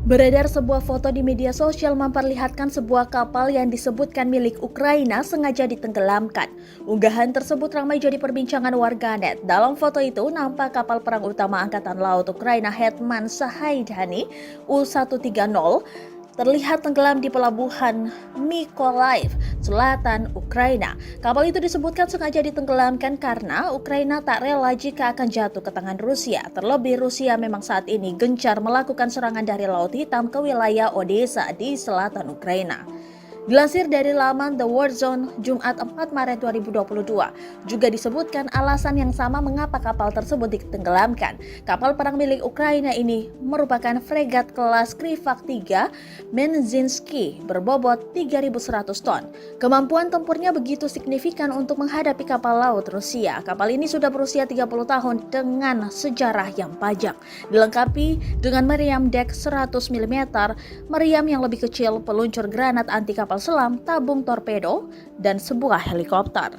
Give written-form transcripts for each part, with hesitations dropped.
Beredar sebuah foto di media sosial memperlihatkan sebuah kapal yang disebutkan milik Ukraina sengaja ditenggelamkan. Unggahan tersebut ramai jadi perbincangan warganet. Dalam foto itu nampak kapal perang utama Angkatan Laut Ukraina Hetman Sahaidani U-130 terlihat tenggelam di pelabuhan Mykolaiv, selatan Ukraina. Kapal itu disebutkan sengaja ditenggelamkan karena Ukraina tak rela jika akan jatuh ke tangan Rusia. Terlebih Rusia memang saat ini gencar melakukan serangan dari Laut Hitam ke wilayah Odessa di selatan Ukraina. Dilansir dari laman The War Zone Jumat 4 Maret 2022, juga disebutkan alasan yang sama mengapa kapal tersebut ditenggelamkan. Kapal perang milik Ukraina ini merupakan fregat kelas Krivak 3 Menzinski berbobot 3.100 ton. Kemampuan tempurnya begitu signifikan untuk menghadapi kapal laut Rusia. Kapal ini sudah berusia 30 tahun dengan sejarah yang panjang. Dilengkapi dengan meriam deck 100 mm, meriam yang lebih kecil, peluncur granat anti kapal selam, tabung torpedo, dan sebuah helikopter.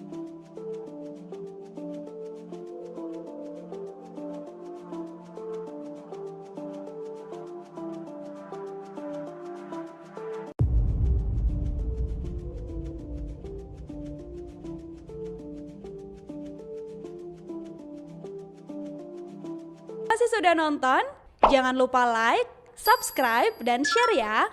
Masih sudah nonton? Jangan lupa like, subscribe, dan share ya!